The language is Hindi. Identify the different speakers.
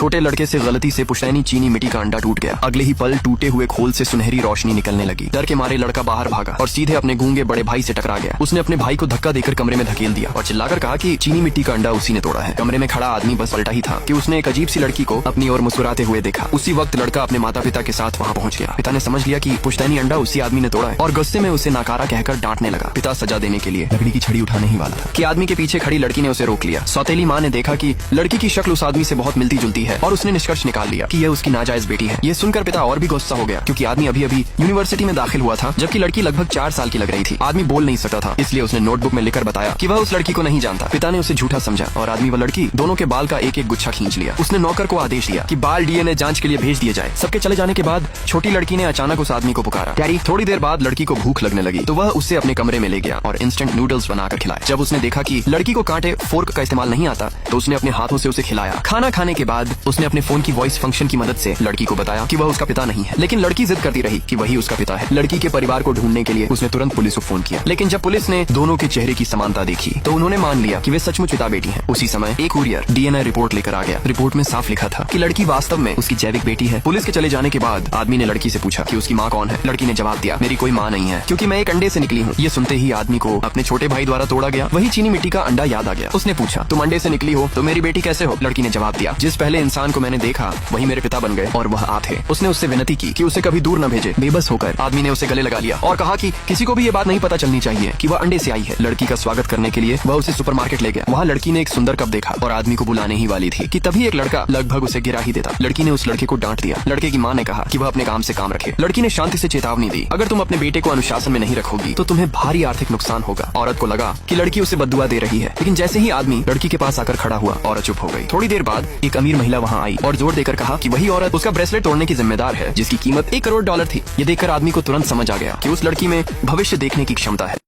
Speaker 1: छोटे लड़के से गलती से पुश्तैनी चीनी मिट्टी का अंडा टूट गया। अगले ही पल टूटे हुए खोल से सुनहरी रोशनी निकलने लगी। डर के मारे लड़का बाहर भागा और सीधे अपने गूंगे बड़े भाई से टकरा गया। उसने अपने भाई को धक्का देकर कमरे में धकेल दिया और चिल्लाकर कहा कि चीनी मिट्टी का अंडा उसी ने तोड़ा है। कमरे में खड़ा आदमी बस पलटा ही था कि उसने एक अजीब सी लड़की को अपनी ओर मुस्कुराते हुए देखा। उसी वक्त लड़का अपने माता पिता के साथ वहाँ पहुँच गया। पिता ने समझ लिया कि पुश्तैनी अंडा उसी आदमी ने तोड़ा है और गुस्से में उसे नाकारा कहकर डांटने लगा। पिता सजा देने के लिए लकड़ी की छड़ी उठाने ही वाला था कि आदमी के पीछे खड़ी लड़की ने उसे रोक लिया। सौतेली माँ ने देखा कि लड़की की शक्ल उस आदमी से बहुत मिलती जुलती है और उसने निष्कर्ष निकाल लिया कि यह उसकी नाजायज बेटी है। ये सुनकर पिता और भी गुस्सा हो गया क्योंकि आदमी अभी अभी यूनिवर्सिटी में दाखिल हुआ था जबकि लड़की लगभग 4 साल की लग रही थी। आदमी बोल नहीं सकता था, इसलिए उसने नोटबुक में लिखकर बताया कि वह उस लड़की को नहीं जानता। पिता ने उसे झूठा समझा और आदमी व लड़की दोनों के बाल का एक एक गुच्छा खींच लिया। उसने नौकर को आदेश दिया कि बाल डीएनए जांच के लिए भेज दिए जाए। सबके चले जाने के बाद छोटी लड़की ने अचानक उस आदमी को पुकारा। डैडी। थोड़ी देर बाद लड़की को भूख लगने लगी तो वह उसे अपने कमरे में ले गया और इंस्टेंट नूडल्स बनाकर खिलाए। जब उसने देखा कि लड़की को कांटे फोर्क का इस्तेमाल नहीं आता तो उसने अपने हाथों से उसे खिलाया। खाना खाने के बाद उसने अपने फोन की वॉइस फंक्शन की मदद से लड़की को बताया कि वह उसका पिता नहीं है, लेकिन लड़की जिद करती रही कि वही उसका पिता है। लड़की के परिवार को ढूंढने के लिए उसने तुरंत पुलिस को फोन किया, लेकिन जब पुलिस ने दोनों के चेहरे की समानता देखी तो उन्होंने मान लिया कि वे सचमुच पिता बेटी हैं। उसी समय एक कुरियर डीएनए रिपोर्ट लेकर आ गया। रिपोर्ट में साफ लिखा था कि लड़की वास्तव में उसकी जैविक बेटी है। पुलिस के चले जाने के बाद आदमी ने लड़की से पूछा कि उसकी माँ कौन है। लड़की ने जवाब दिया, मेरी कोई माँ नहीं है क्योंकि मैं एक अंडे से निकली हूँ। ये सुनते ही आदमी को अपने छोटे भाई द्वारा तोड़ा गया वही चीनी मिट्टी का अंडा याद आ गया। उसने पूछा, तुम अंडे से निकली हो तो मेरी बेटी कैसे हो? लड़की ने जवाब दिया, जिस पहले इंसान को मैंने देखा वही मेरे पिता बन गए और वह आप थे। उसने उससे विनती की कि उसे कभी दूर न भेजे। बेबस होकर आदमी ने उसे गले लगा लिया और कहा कि किसी को भी ये बात नहीं पता चलनी चाहिए कि वह अंडे से आई है। लड़की का स्वागत करने के लिए वह उसे सुपरमार्केट ले गया। वहाँ लड़की ने एक सुंदर कप देखा और आदमी को बुलाने ही वाली थी कि तभी एक लड़का लगभग उसे गिरा ही देता। लड़की ने उस लड़के को डांट दिया। लड़के की माँ ने कहा कि वह अपने काम से काम रखे। लड़की ने शांति से चेतावनी दी, अगर तुम अपने बेटे को अनुशासन में नहीं रखोगी तो तुम्हें भारी आर्थिक नुकसान होगा। औरत को लगा कि लड़की उसे बद्दुआ दे रही है, लेकिन जैसे ही आदमी लड़की के पास आकर खड़ा हुआ औरत चुप हो गई। थोड़ी देर बाद एक अमीर महिला वहाँ आई और जोर देकर कहा कि वही औरत उसका ब्रेसलेट तोड़ने की जिम्मेदार है जिसकी कीमत $1 करोड़ थी। ये देखकर आदमी को तुरंत समझ आ गया कि उस लड़की में भविष्य देखने की क्षमता है।